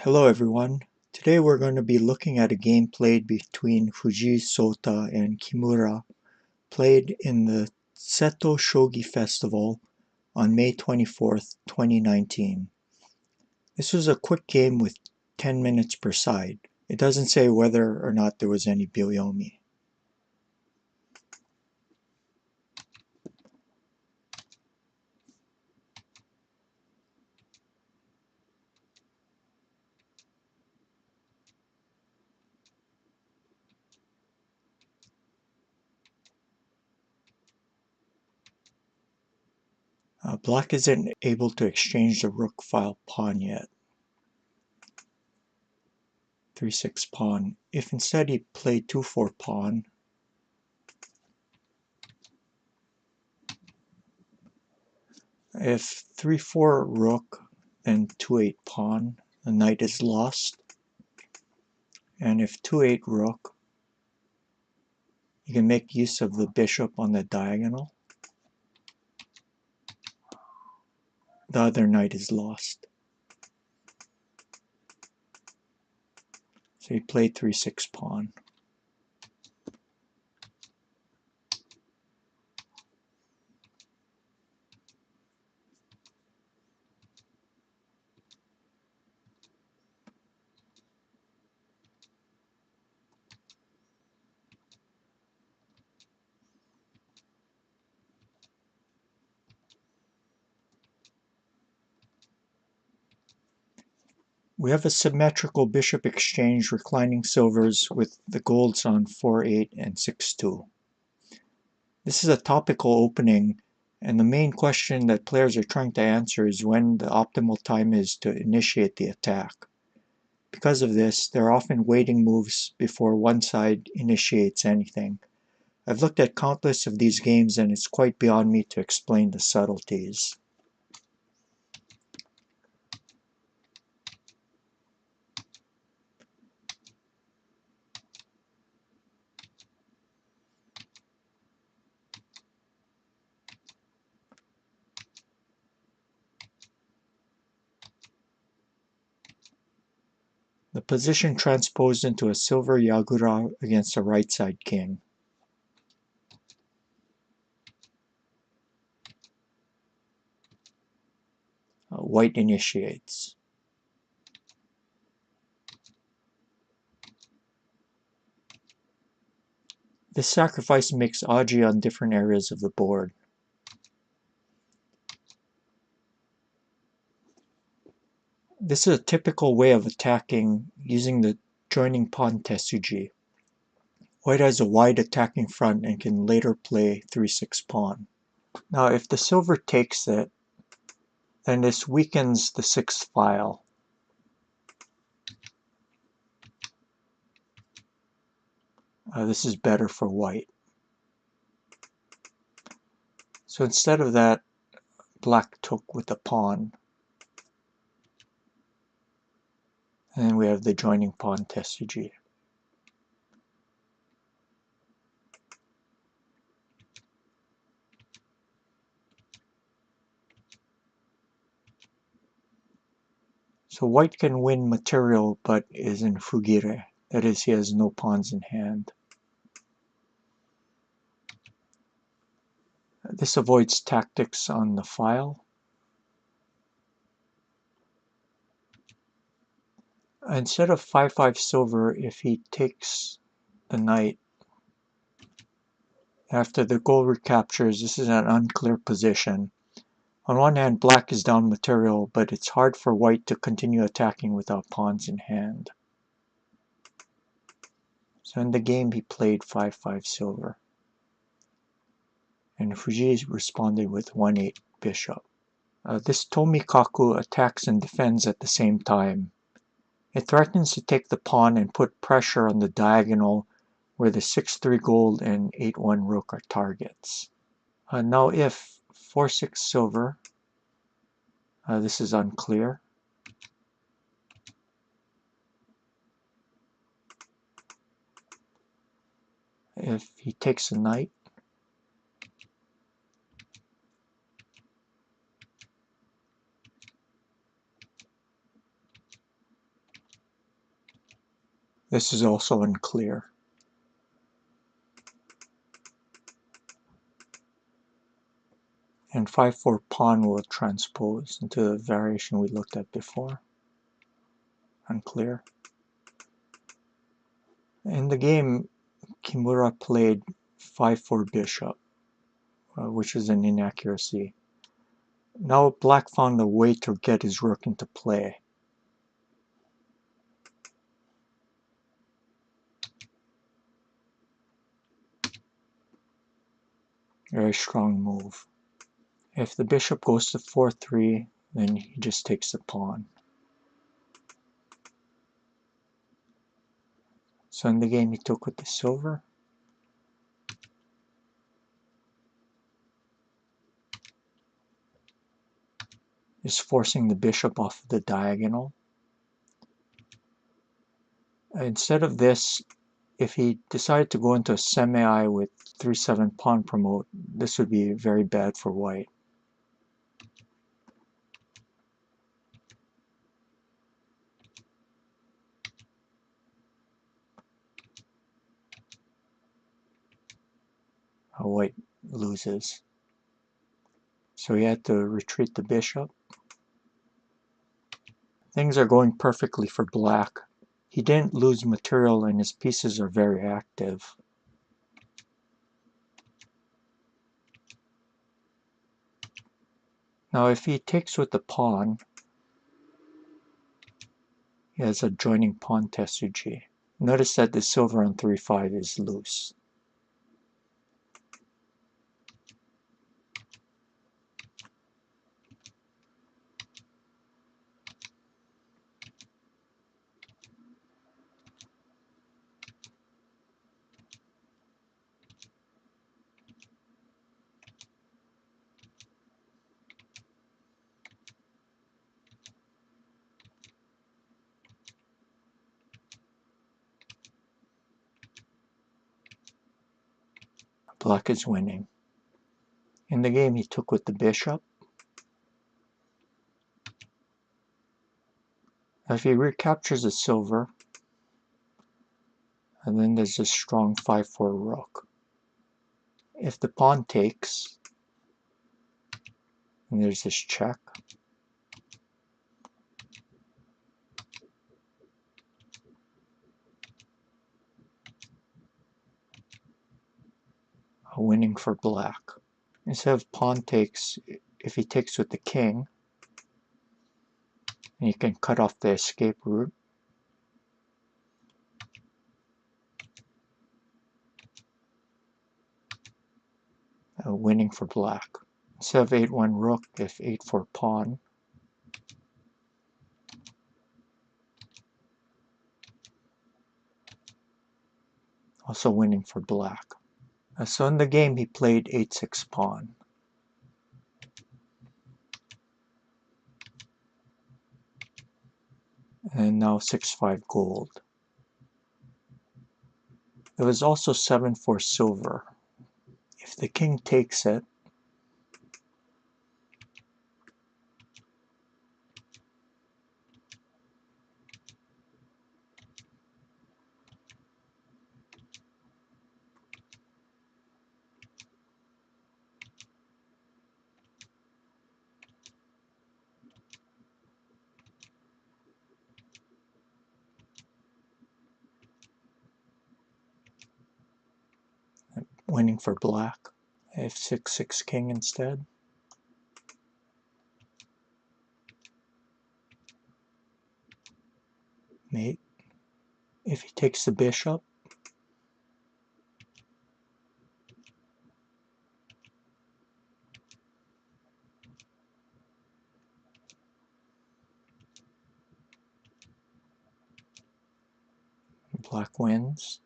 Hello everyone. Today we're going to be looking at a game played between Fujii Souta and Kimura, played in the Seto Shogi Festival on May 24th, 2019. This was a quick game with 10 minutes per side. It doesn't say whether or not there was any byoyomi. Black isn't able to exchange the rook file pawn yet. 3-6 pawn. If instead he played 2-4 pawn, if 3-4 rook, then 2-8 pawn, the knight is lost. And if 2-8 rook, you can make use of the bishop on the diagonal. The other knight is lost. So he played 3-6 pawn. We have a symmetrical bishop exchange, reclining silvers with the golds on 4-8 and 6-2. This is a topical opening, and the main question that players are trying to answer is when the optimal time is to initiate the attack. Because of this, there are often waiting moves before one side initiates anything. I've looked at countless of these games and it's quite beyond me to explain the subtleties. The position transposed into a silver yagura against a right side king. White initiates. This sacrifice makes aji on different areas of the board. This is a typical way of attacking using the joining pawn tessuji. White has a wide attacking front and can later play 3-6 pawn. Now if the silver takes it, then this weakens the 6th file. This is better for white. So instead of that, black took with the pawn. And then we have the joining pawn tessuji. So white can win material but is in fugire. That is, he has no pawns in hand. This avoids tactics on the file. Instead of 5-5 silver, if he takes the knight, after the gold recaptures, this is an unclear position. On one hand, black is down material, but it's hard for white to continue attacking without pawns in hand. So in the game, he played 5-5 silver. And Fujii responded with 1-8 bishop. This tomikaku attacks and defends at the same time. It threatens to take the pawn and put pressure on the diagonal where the 6-3 gold and 8-1 rook are targets. Now if 4-6 silver, this is unclear. If he takes a knight, This is also unclear. And 5-4 pawn will transpose into the variation we looked at before. Unclear. In the game, Kimura played 5-4 bishop, which is an inaccuracy. Now black found a way to get his rook into play. Very strong move. If the bishop goes to 4-3, then he just takes the pawn. So in the game he took with the silver. Is forcing the bishop off the diagonal. Instead of this, if he decided to go into a semi-I with 3-7 pawn promote, this would be very bad for white. White loses. So he had to retreat the bishop. Things are going perfectly for black. He didn't lose material and his pieces are very active. Now if he takes with the pawn, he has a joining pawn tesuji. Notice that the silver on 3-5 is loose. Black is winning. In the game he took with the bishop. If he recaptures the silver, and then there's this strong 5-4 rook. If the pawn takes, and there's this check, a winning for black. Instead of pawn takes, if he takes with the king, and you can cut off the escape route. Winning for black. Instead of 8-1 rook, if 8-4 pawn, also winning for black. So in the game he played 8-6 pawn. And now 6-5 gold. There was also 7-4 silver. If the king takes it, winning for black. If 6-6 king instead. Mate. If he takes the bishop, black wins.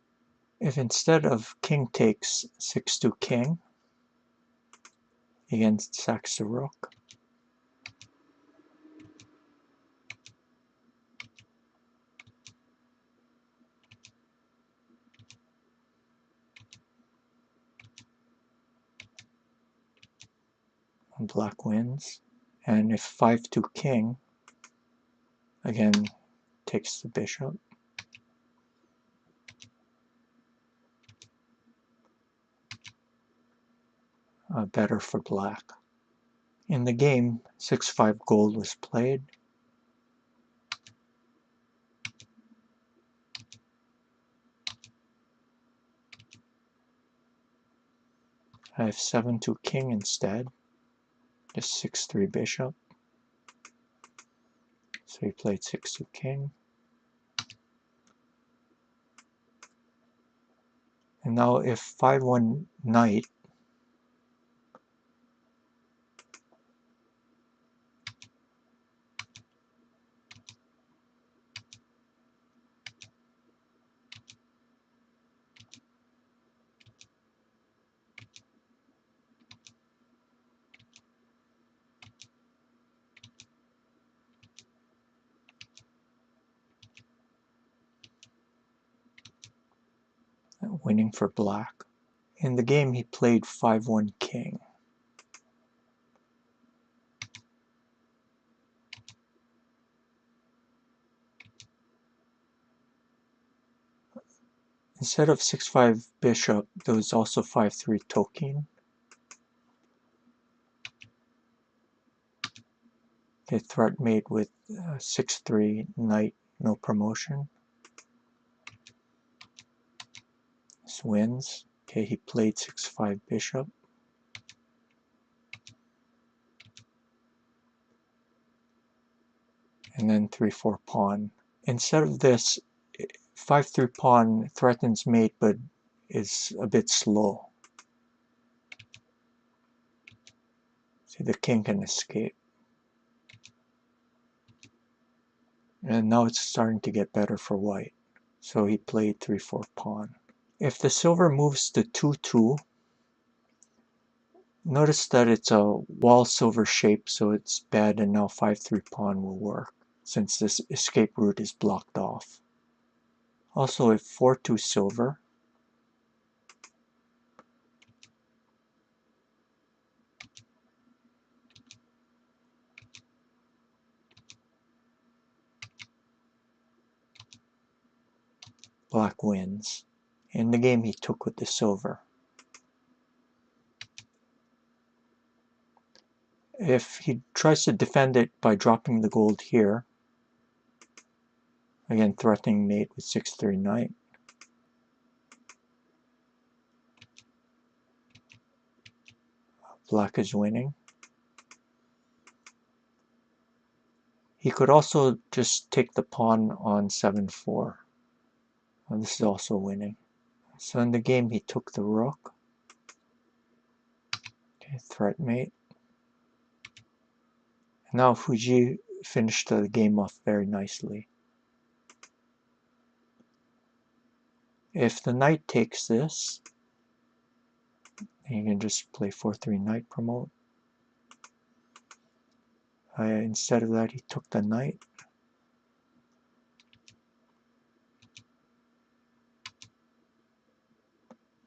If instead of king takes 6-2 king, again sacks the rook. And black wins. And if 5-2 king, again takes the bishop. better for black. In the game, 6-5 gold was played. I have 7-2 king instead, just 6-3 bishop. So he played 6-2 king. And now if 5-1 knight, winning for black. In the game he played 5-1 king. Instead of 6-5 bishop, there was also 5-3 token. Okay, threat mate with 6-3 knight, no promotion. This wins. Okay, he played 6-5 bishop. And then 3-4 pawn. Instead of this, 5-3 pawn threatens mate but is a bit slow. See, the king can escape. And now it's starting to get better for white. So he played 3-4 pawn. If the silver moves to 2-2, notice that it's a wall silver shape, so it's bad, and now 5-3 pawn will work, since this escape route is blocked off. Also, if 4-2 silver, black wins. In the game he took with the silver. If he tries to defend it by dropping the gold here, again threatening mate with 6-3 knight, black is winning. He could also just take the pawn on 7-4. This is also winning. So in the game he took the rook. Okay, threat mate. Now Fujii finished the game off very nicely. If the knight takes this, you can just play 4-3 knight promote. Instead of that, he took the knight.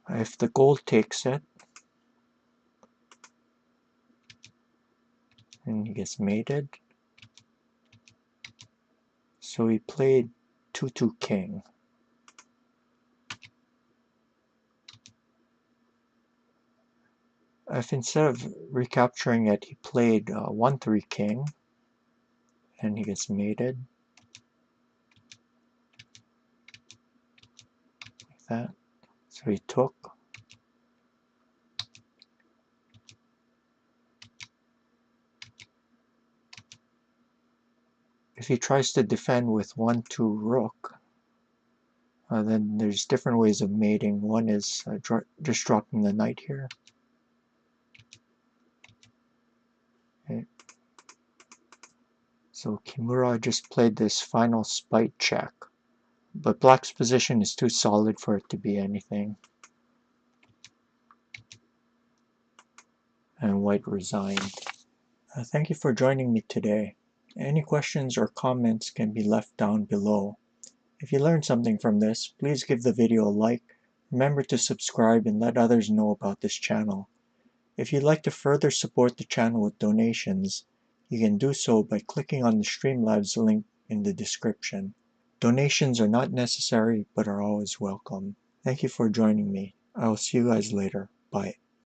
If the gold takes it, and he gets mated. So he played 2-2 king. If instead of recapturing it, he played 1-3 king, and he gets mated. Like that. So he took. If he tries to defend with 1-2 rook, then there's different ways of mating. One is just dropping the knight here. Okay. So Kimura just played this final spite check, but black's position is too solid for it to be anything. And white resigned. Thank you for joining me today. Any questions or comments can be left down below. If you learned something from this, please give the video a like. Remember to subscribe and let others know about this channel. If you'd like to further support the channel with donations, you can do so by clicking on the Streamlabs link in the description. Donations are not necessary but are always welcome. Thank you for joining me. I will see you guys later. Bye.